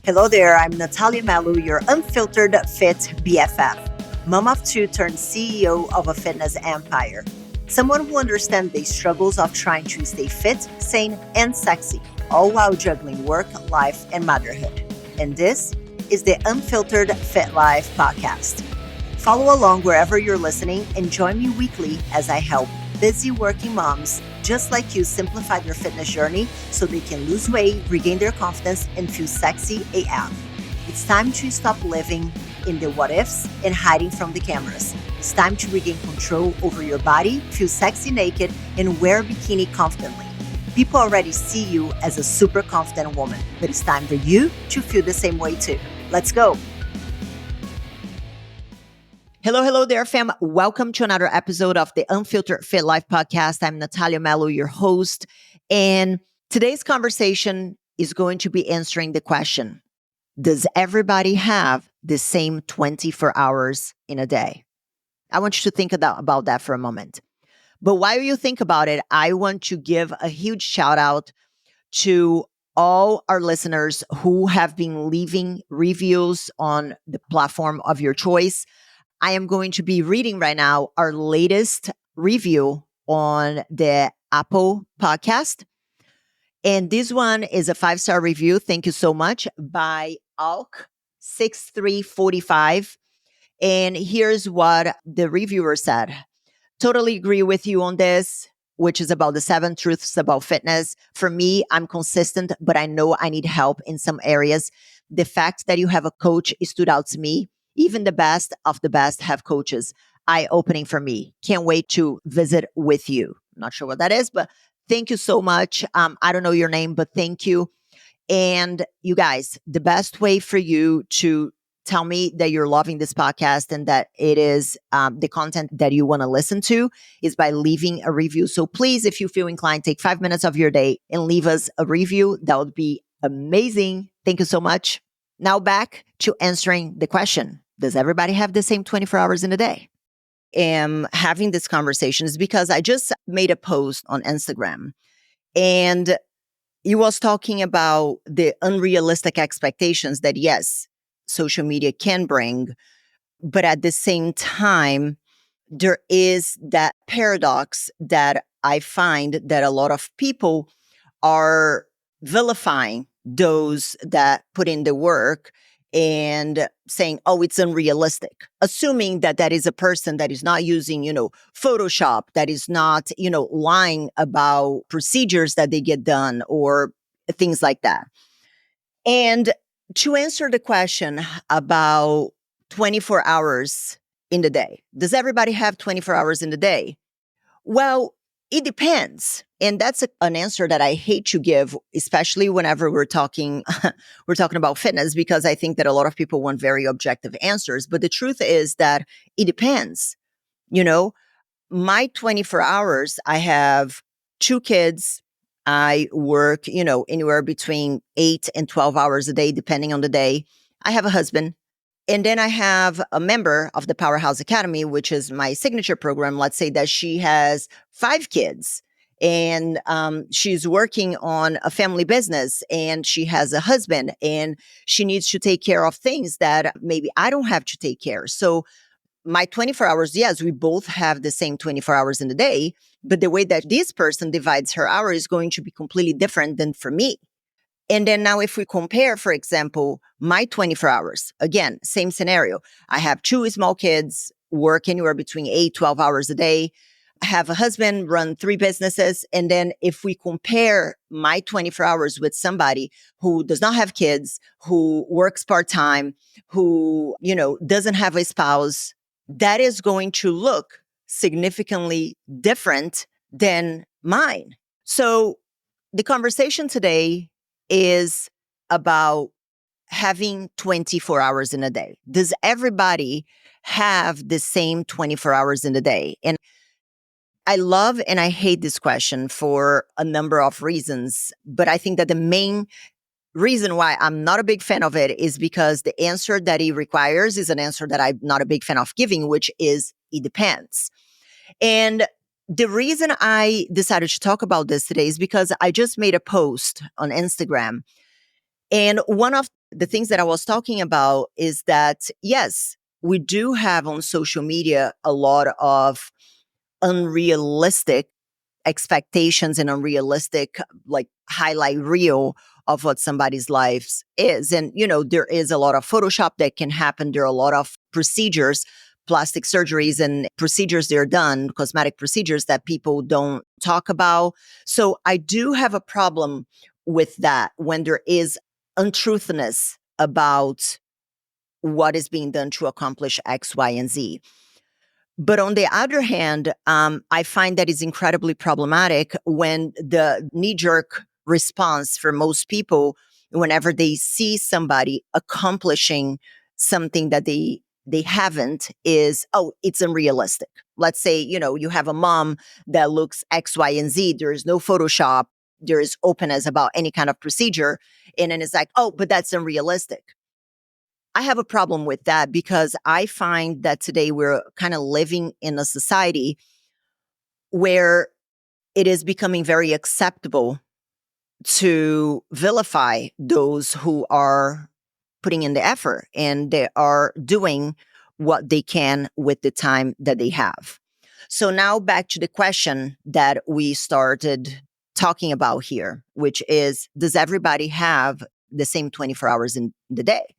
Hello there, I'm Nathalia Melo, your unfiltered fit BFF, mom of two turned CEO of a fitness empire. Someone who understands the struggles of trying to stay fit, sane, and sexy, all while juggling work, life, and motherhood. And this is the Unfiltered Fit Life podcast. Follow along wherever you're listening and join me weekly as I help busy working moms just like you simplify their fitness journey so they can lose weight, regain their confidence, and feel sexy AF. It's time to stop living in the what ifs and hiding from the cameras. It's time to regain control over your body, feel sexy naked, and wear a bikini confidently. People already see you as a super confident woman, but it's time for you to feel the same way too. Let's go. Hello there, fam. Welcome to another episode of the Unfiltered Fit Life podcast. I'm Nathalia Melo, your host. And today's conversation is going to be answering the question, does everybody have the same 24 hours in a day? I want you to think about that for a moment. But while you think about it, I want to give a huge shout out to all our listeners who have been leaving reviews on the platform of your choice. I am going to be reading right now our latest review on the Apple podcast. And this one is a 5-star review. Thank you so much by Alk6345. And here's what the reviewer said. Totally agree with you on this, which is about the 7 truths about fitness. For me, I'm consistent, but I know I need help in some areas. The fact that you have a coach stood out to me. Even the best of the best have coaches. Eye-opening for me. Can't wait to visit with you. Not sure what that is, but thank you so much. I don't know your name, but thank you. And you guys, the best way for you to tell me that you're loving this podcast and that it is the content that you want to listen to is by leaving a review. So please, if you feel inclined, take 5 minutes of your day and leave us a review. That would be amazing. Thank you so much. Now back to answering the question. Does everybody have the same 24 hours in a day? Am having this conversation is because I just made a post on Instagram and it was talking about the unrealistic expectations that yes, social media can bring, but at the same time, there is that paradox that I find that a lot of people are vilifying those that put in the work and saying, oh, it's unrealistic, assuming that that is a person that is not using, Photoshop, that is not, lying about procedures that they get done or things like that. And to answer the question about 24 hours in the day, does everybody have 24 hours in the day? Well, it depends. And that's an answer that I hate to give, especially whenever we're talking about fitness, because I think that a lot of people want very objective answers. But the truth is that it depends. My 24 hours, I have 2 kids. I work, anywhere between 8 and 12 hours a day, depending on the day. I have a husband. And then I have a member of the Powerhouse Academy, which is my signature program. Let's say that she has 5 kids and she's working on a family business and she has a husband and she needs to take care of things that maybe I don't have to take care. So my 24 hours, yes, we both have the same 24 hours in the day, but the way that this person divides her hour is going to be completely different than for me. And then now if we compare, for example, my 24 hours, again, same scenario. I have 2 small kids, work anywhere between 8, 12 hours a day. I have a husband, run 3 businesses. And then if we compare my 24 hours with somebody who does not have kids, who works part-time, who, doesn't have a spouse, that is going to look significantly different than mine. So the conversation today is about having 24 hours in a day. Does everybody have the same 24 hours in a day? And I love and I hate this question for a number of reasons, but I think that the main reason why I'm not a big fan of it is because the answer that it requires is an answer that I'm not a big fan of giving, which is it depends. And the reason I decided to talk about this today is because I just made a post on Instagram And one of the things that I was talking about is that, yes, we do have on social media a lot of unrealistic expectations and unrealistic, like, highlight reel of what somebody's life is. And, there is a lot of Photoshop that can happen. There are a lot of procedures, plastic surgeries and procedures that are done, cosmetic procedures that people don't talk about. So I do have a problem with that when there is untruthness about what is being done to accomplish X, Y, and Z. But on the other hand, I find that it's incredibly problematic when the knee jerk response for most people, whenever they see somebody accomplishing something that they haven't, is, oh, it's unrealistic. Let's say, you have a mom that looks X, Y, and Z. There is no Photoshop. There is openness about any kind of procedure. And then it's like, oh, but that's unrealistic. I have a problem with that because I find that today we're kind of living in a society where it is becoming very acceptable to vilify those who are putting in the effort and they are doing what they can with the time that they have. So now back to the question that we started talking about here, which is, does everybody have the same 24 hours in the day?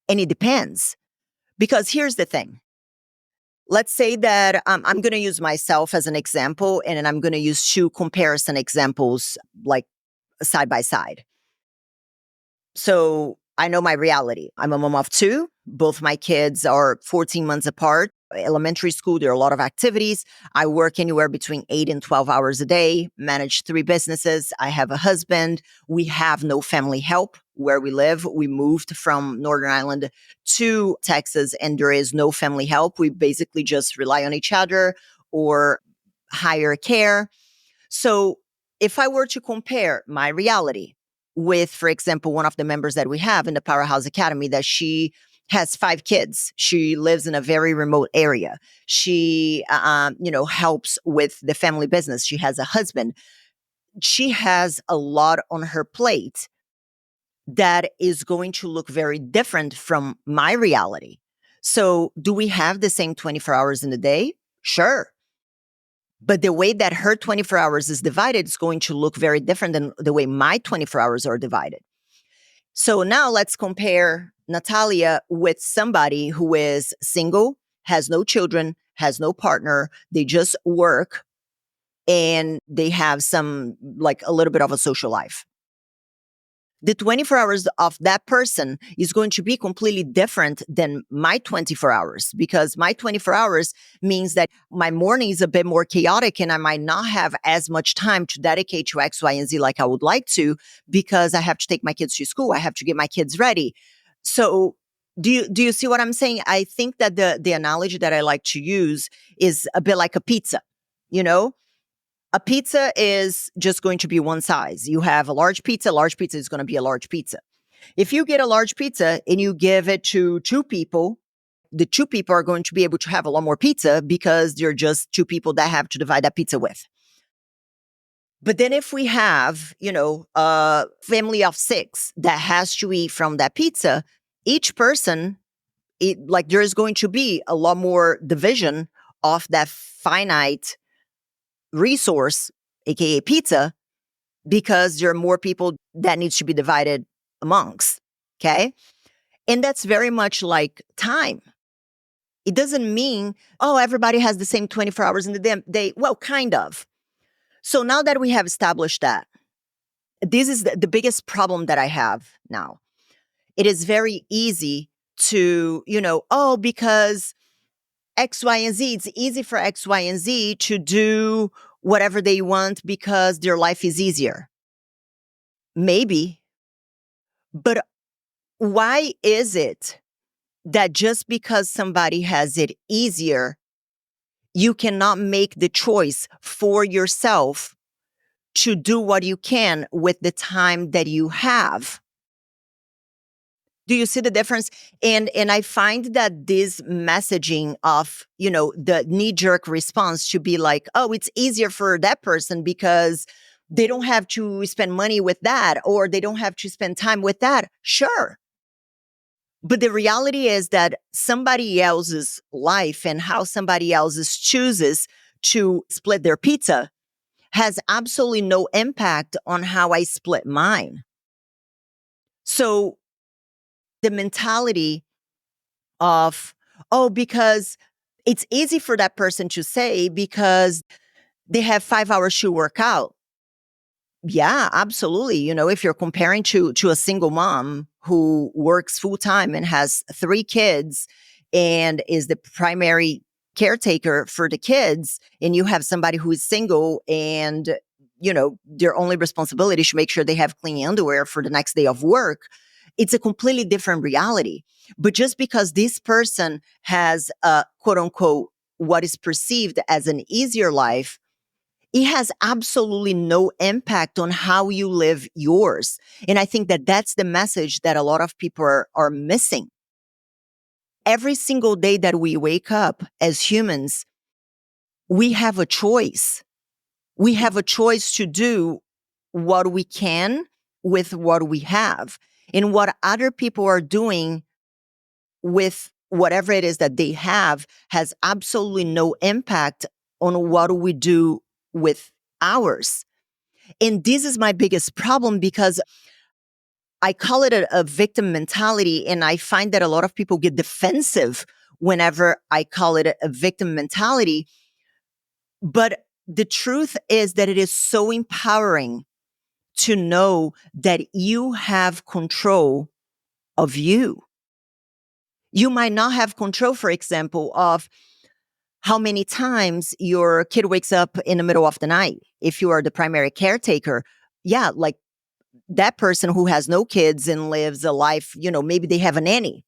And it depends. Because here's the thing. Let's say that I'm going to use myself as an example, and then I'm going to use two comparison examples, like, side by side. So I know my reality. I'm a mom of two. Both my kids are 14 months apart. Elementary school, there are a lot of activities. I work anywhere between 8 and 12 hours a day, manage 3 businesses. I have a husband. We have no family help where we live. We moved from Northern Ireland to Texas, and there is no family help. We basically just rely on each other or hire care. So if I were to compare my reality with, for example, one of the members that we have in the Powerhouse Academy, that she has 5 kids. She lives in a very remote area. She, helps with the family business. She has a husband. She has a lot on her plate that is going to look very different from my reality. So do we have the same 24 hours in a day? Sure. But the way that her 24 hours is divided is going to look very different than the way my 24 hours are divided. So now let's compare Nathalia with somebody who is single, has no children, has no partner. They just work and they have some, like, a little bit of a social life. The 24 hours of that person is going to be completely different than my 24 hours, because my 24 hours means that my morning is a bit more chaotic and I might not have as much time to dedicate to X, Y, and Z like I would like to, because I have to take my kids to school. I have to get my kids ready. So do you see what I'm saying? I think that the analogy that I like to use is a bit like a pizza, you know? A pizza is just going to be one size. You have a large pizza is going to be a large pizza. If you get a large pizza and you give it to 2 people, the 2 people are going to be able to have a lot more pizza because they're just 2 people that have to divide that pizza with. But then if we have, a family of 6 that has to eat from that pizza, each person, there is going to be a lot more division of that finite resource, aka pizza, because there are more people that needs to be divided amongst. Okay. And that's very much like time. It doesn't mean, oh, everybody has the same 24 hours in the day. Well, kind of. So now that we have established that, this is the biggest problem that I have now. It is very easy to, because X, Y, and Z, it's easy for X, Y, and Z to do whatever they want because their life is easier. Maybe. But why is it that just because somebody has it easier, you cannot make the choice for yourself to do what you can with the time that you have? Do you see the difference? And I find that this messaging of, the knee-jerk response to be like, oh, it's easier for that person because They don't have to spend money with that, or they don't have to spend time with that. Sure. But the reality is that somebody else's life and how somebody else's chooses to split their pizza has absolutely no impact on how I split mine. So the mentality of, oh, because it's easy for that person to say because they have 5 hours to work out. Yeah, absolutely. If you're comparing to a single mom who works full time and has 3 kids and is the primary caretaker for the kids, and you have somebody who is single and their only responsibility is to make sure they have clean underwear for the next day of work, it's a completely different reality. But just because this person has a quote unquote what is perceived as an easier life, it has absolutely no impact on how you live yours. And I think that that's the message that a lot of people are missing. Every single day that we wake up as humans, we have a choice. We have a choice to do what we can with what we have. And what other people are doing with whatever it is that they have has absolutely no impact on what we do with ours. And this is my biggest problem because I call it a victim mentality. And I find that a lot of people get defensive whenever I call it a victim mentality. But the truth is that it is so empowering to know that you have control of you. You might not have control, for example, of how many times your kid wakes up in the middle of the night. If you are the primary caretaker, yeah, like that person who has no kids and lives a life, maybe they have a nanny.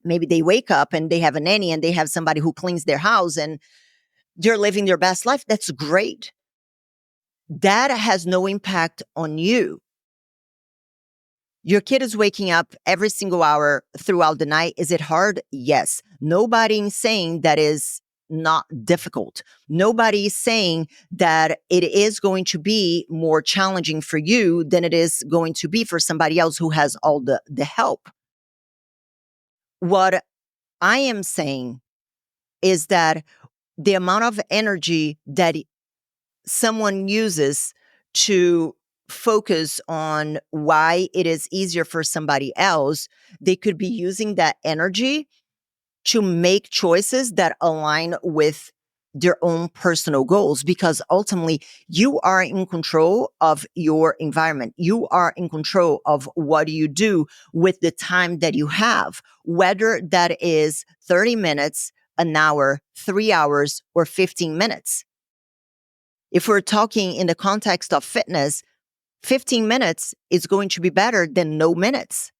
Maybe they wake up and they have a nanny and they have somebody who cleans their house and they're living their best life. That's great. That has no impact on you. Your kid is waking up every single hour throughout the night. Is it hard? Yes. Nobody is saying that is not difficult. Nobody is saying that it is going to be more challenging for you than it is going to be for somebody else who has all the help. What I am saying is that the amount of energy that someone uses to focus on why it is easier for somebody else, they could be using that energy to make choices that align with their own personal goals, because ultimately you are in control of your environment. You are in control of what you do with the time that you have, whether that is 30 minutes, an hour, 3 hours, or 15 minutes. If we're talking in the context of fitness, 15 minutes is going to be better than no minutes.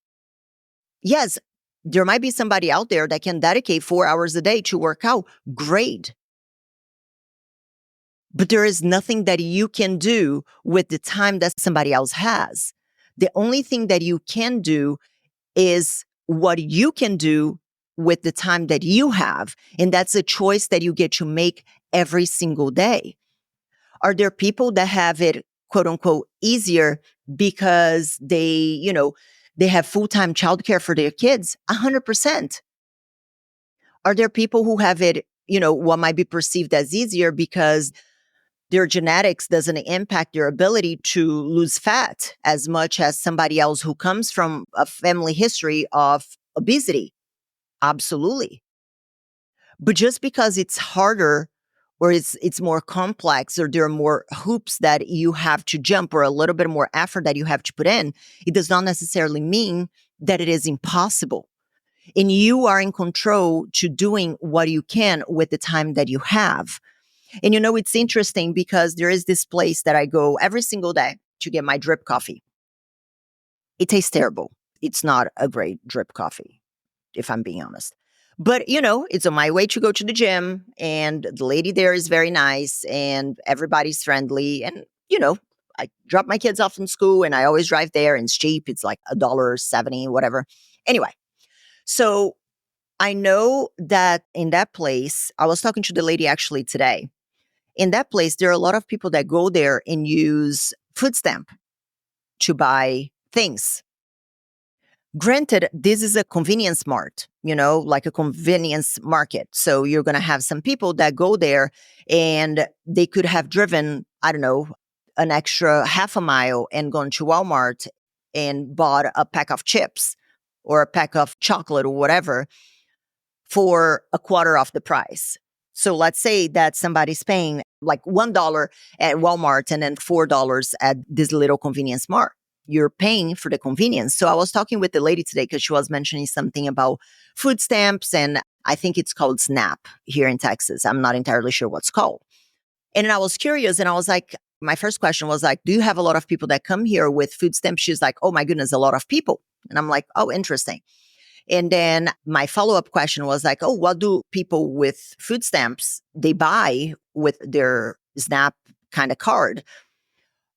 Yes, there might be somebody out there that can dedicate 4 hours a day to work out. Great. But there is nothing that you can do with the time that somebody else has. The only thing that you can do is what you can do with the time that you have. And that's a choice that you get to make every single day. Are there people that have it, quote unquote, easier because they have full-time childcare for their kids? 100%. Are there people who have it, what might be perceived as easier because their genetics doesn't impact their ability to lose fat as much as somebody else who comes from a family history of obesity? Absolutely. But just because it's harder or it's more complex or there are more hoops that you have to jump or a little bit more effort that you have to put in, it does not necessarily mean that it is impossible. And you are in control to doing what you can with the time that you have. And it's interesting because there is this place that I go every single day to get my drip coffee. It tastes terrible. It's not a great drip coffee, if I'm being honest. But, it's on my way to go to the gym and the lady there is very nice and everybody's friendly. And, I drop my kids off in school and I always drive there and it's cheap. It's like $1.70, whatever. Anyway, so I know that in that place, I was talking to the lady actually today. In that place, there are a lot of people that go there and use food stamp to buy things. Granted, this is a convenience mart, like a convenience market. So you're going to have some people that go there and they could have driven, I don't know, an extra half a mile and gone to Walmart and bought a pack of chips or a pack of chocolate or whatever for a quarter of the price. So let's say that somebody's paying like $1 at Walmart and then $4 at this little convenience mart. You're paying for the convenience. So I was talking with the lady today because she was mentioning something about food stamps, and I think it's called SNAP here in Texas. I'm not entirely sure what's called. And then I was curious and I was like, my first question was like, do you have a lot of people that come here with food stamps? She's like, oh my goodness, a lot of people. And I'm like, oh, interesting. And then my follow-up question was like, oh, what do people with food stamps, they buy with their SNAP kind of card?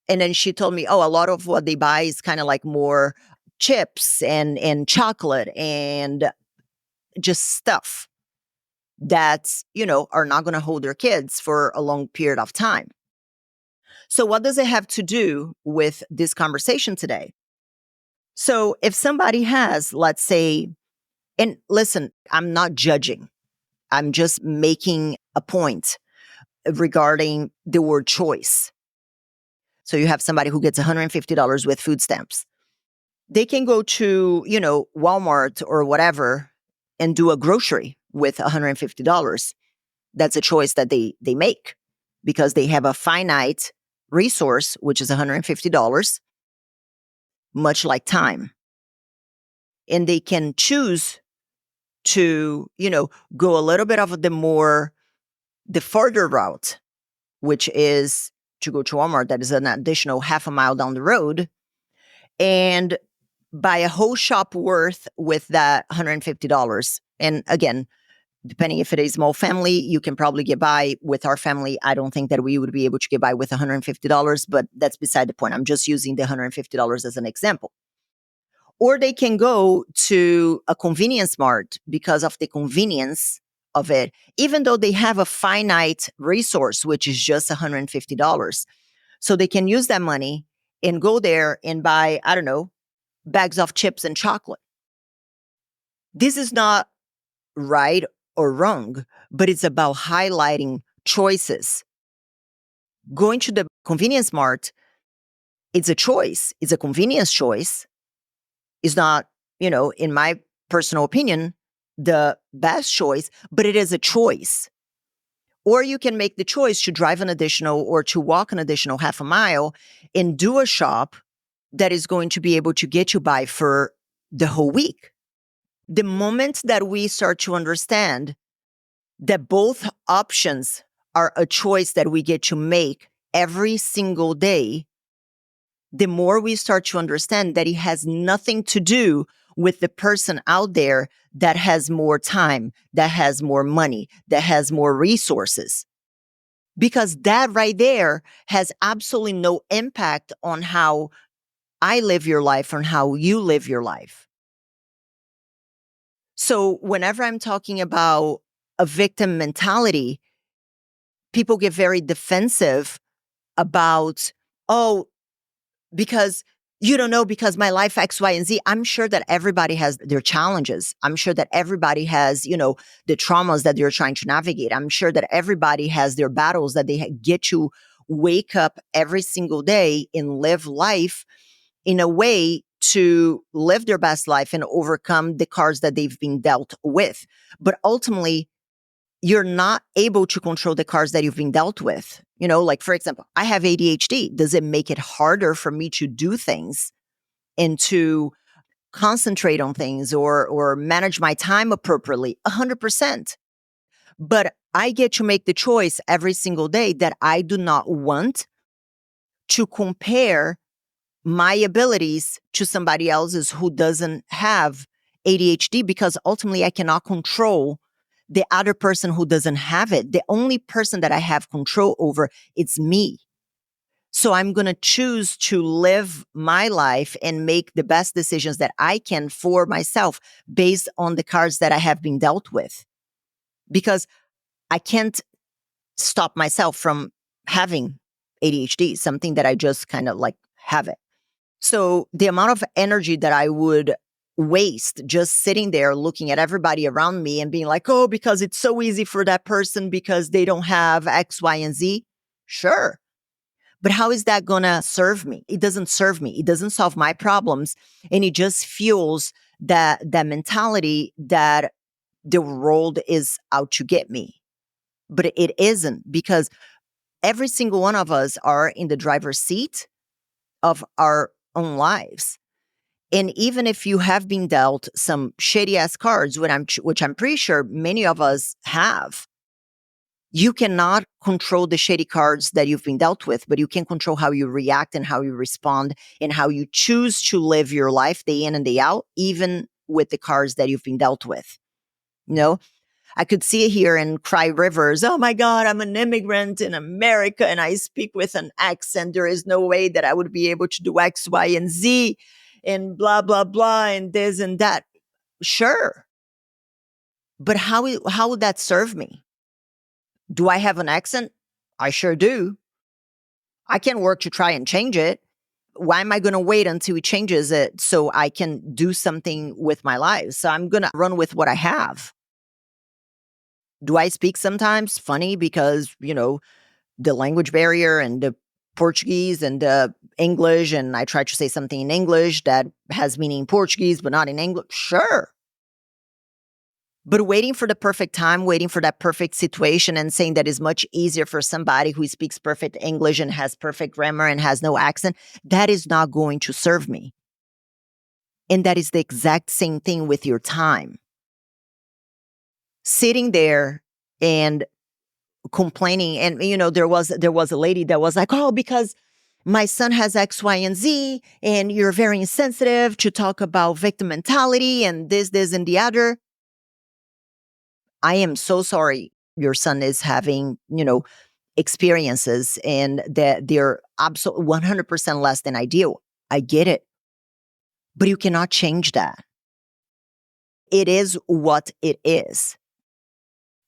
And then she told me, oh, a lot of what they buy is kind of like more chips and chocolate and just stuff that, are not going to hold their kids for a long period of time. So what does it have to do with this conversation today? So if somebody has, let's say, and listen, I'm not judging. I'm just making a point regarding the word choice. So you have somebody who gets $150 with food stamps. They can go to, Walmart or whatever and do a grocery with $150. That's a choice that they make because they have a finite resource, which is $150, much like time. And they can choose to, go a little bit of the further route, which is to go to Walmart. That is an additional half a mile down the road, and buy a whole shop worth with that $150. And again, depending if it is a small family, you can probably get by. With our family, I don't think that we would be able to get by with $150, but that's beside the point. I'm just using the $150 as an example. Or they can go to a convenience mart because of the convenience of it, even though they have a finite resource, which is just $150. So they can use that money and go there and buy, I don't know, bags of chips and chocolate. This is not right or wrong, but it's about highlighting choices. Going to the convenience mart, it's a choice. It's a convenience choice. It's not, in my personal opinion, the best choice, but it is a choice. Or you can make the choice to drive an additional or to walk an additional half a mile and do a shop that is going to be able to get you by for the whole week. The moment that we start to understand that both options are a choice that we get to make every single day, the more we start to understand that it has nothing to do with the person out there that has more time, that has more money, that has more resources. Because that right there has absolutely no impact on how I live your life, on how you live your life. So whenever I'm talking about a victim mentality, people get very defensive about, oh, because you don't know, because my life X, Y, and Z. I'm sure that everybody has their challenges. I'm sure that everybody has, the traumas that they're trying to navigate. I'm sure that everybody has their battles that they get to wake up every single day and live life in a way to live their best life and overcome the cards that they've been dealt with. But ultimately, you're not able to control the cards that you've been dealt with. Like, for example, I have ADHD. Does it make it harder for me to do things and to concentrate on things or manage my time appropriately? 100%. But I get to make the choice every single day that I do not want to compare my abilities to somebody else's who doesn't have ADHD, because ultimately I cannot control the other person who doesn't have it. The only person that I have control over, it's me. So I'm going to choose to live my life and make the best decisions that I can for myself based on the cards that I have been dealt with. Because I can't stop myself from having ADHD, something that I just kind of like have it. So the amount of energy that I would waste just sitting there looking at everybody around me and being like, oh, because it's so easy for that person because they don't have X, Y, and Z. Sure. But how is that going to serve me? It doesn't serve me. It doesn't solve my problems. And it just fuels that mentality that the world is out to get me. But it isn't, because every single one of us are in the driver's seat of our own lives. And even if you have been dealt some shady ass cards, which I'm pretty sure many of us have, you cannot control the shady cards that you've been dealt with, but you can control how you react and how you respond and how you choose to live your life day in and day out, even with the cards that you've been dealt with. You know, I could see it here and cry rivers. Oh my God, I'm an immigrant in America and I speak with an accent. There is no way that I would be able to do X, Y, and Z and blah, blah, blah, and this and that. Sure. But how would that serve me? Do I have an accent? I sure do. I can work to try and change it. Why am I going to wait until he changes it so I can do something with my life? So I'm going to run with what I have. Do I speak sometimes funny because, the language barrier and the Portuguese and the English, and I try to say something in English that has meaning in Portuguese but not in English? Sure. But waiting for the perfect time, waiting for that perfect situation and saying that is much easier for somebody who speaks perfect English and has perfect grammar and has no accent, that is not going to serve me. And that is the exact same thing with your time. Sitting there and complaining, and there was a lady that was like, oh, because my son has X, Y, and Z, and you're very insensitive to talk about victim mentality and this, and the other. I am so sorry your son is having, experiences and that they're absolutely 100% less than ideal. I get it. But you cannot change that. It is what it is.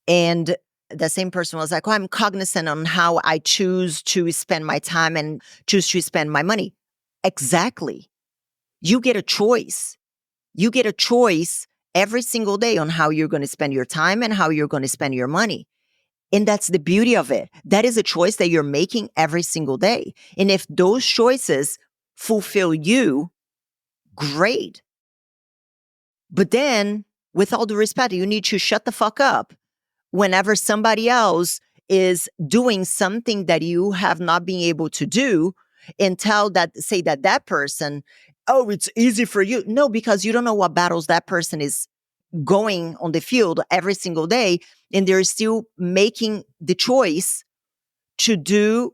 And the same person was like, oh, I'm cognizant on how I choose to spend my time and choose to spend my money. Exactly. You get a choice. You get a choice every single day on how you're going to spend your time and how you're going to spend your money. And that's the beauty of it. That is a choice that you're making every single day. And if those choices fulfill you, great. But then, with all due respect, you need to shut the fuck up whenever somebody else is doing something that you have not been able to do, and say that person, oh, it's easy for you. No, because you don't know what battles that person is going on the field every single day, and they're still making the choice to do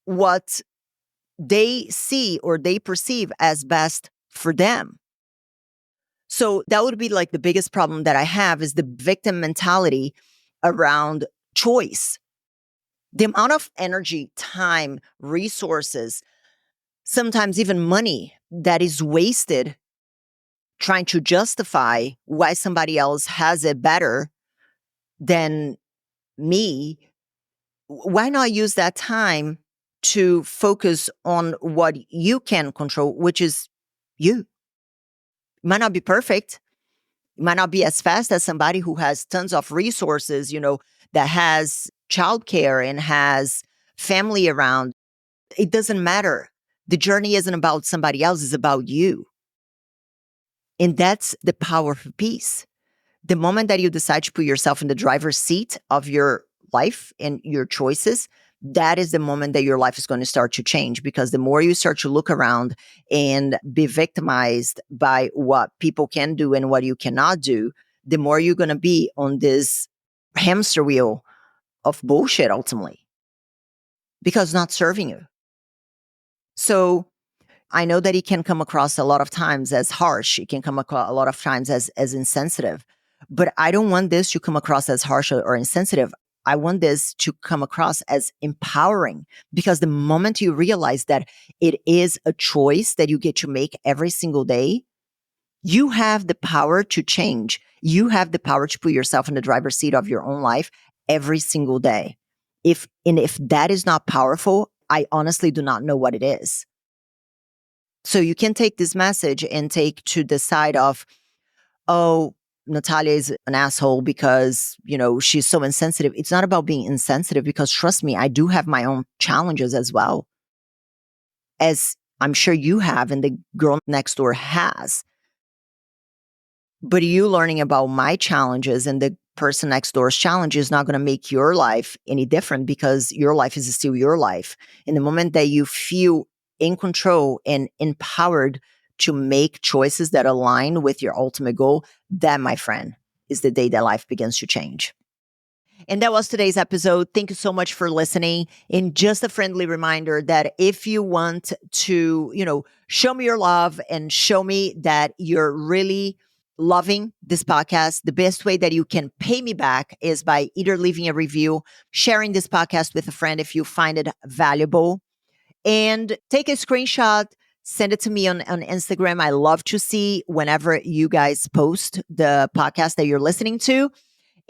what they see or they perceive as best for them. So that would be like the biggest problem that I have, is the victim mentality around choice. The amount of energy, time, resources, sometimes even money that is wasted trying to justify why somebody else has it better than me. Why not use that time to focus on what you can control, which is you? It might not be perfect. It might not be as fast as somebody who has tons of resources, that has childcare and has family around. It doesn't matter. The journey isn't about somebody else, it's about you. And that's the power of peace. The moment that you decide to put yourself in the driver's seat of your life and your choices, that is the moment that your life is going to start to change. Because the more you start to look around and be victimized by what people can do and what you cannot do, the more you're going to be on this hamster wheel of bullshit ultimately, because it's not serving you. So I know that it can come across a lot of times as harsh. It can come across a lot of times as insensitive. But I don't want this to come across as harsh or insensitive. I want this to come across as empowering, because the moment you realize that it is a choice that you get to make every single day, you have the power to change. You have the power to put yourself in the driver's seat of your own life every single day. If that is not powerful, I honestly do not know what it is. So you can take this message and take to the side of, oh, Nathalia is an asshole because, she's so insensitive. It's not about being insensitive, because trust me, I do have my own challenges as well, as I'm sure you have and the girl next door has. But you learning about my challenges and the person next door's challenge is not going to make your life any different, because your life is still your life. In the moment that you feel in control and empowered to make choices that align with your ultimate goal, that, my friend, is the day that life begins to change. And that was today's episode. Thank you so much for listening. And just a friendly reminder that if you want to, show me your love and show me that you're really loving this podcast, the best way that you can pay me back is by either leaving a review, sharing this podcast with a friend if you find it valuable, and take a screenshot, send it to me on Instagram. I love to see whenever you guys post the podcast that you're listening to.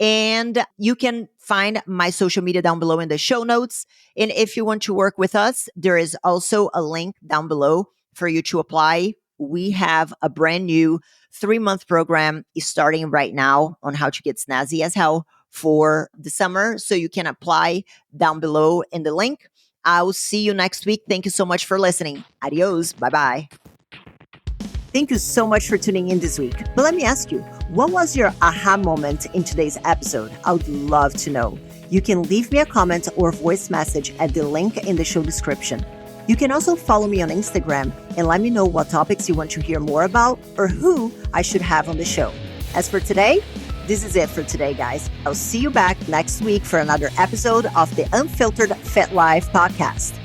And you can find my social media down below in the show notes. And if you want to work with us, there is also a link down below for you to apply. We have a brand new 3-month program starting right now on how to get snazzy as hell for the summer. So you can apply down below in the link. I'll see you next week. Thank you so much for listening. Adios. Bye-bye. Thank you so much for tuning in this week. But let me ask you, what was your aha moment in today's episode? I would love to know. You can leave me a comment or voice message at the link in the show description. You can also follow me on Instagram and let me know what topics you want to hear more about or who I should have on the show. As for today, this is it for today, guys. I'll see you back next week for another episode of the Unfiltered Fit Life podcast.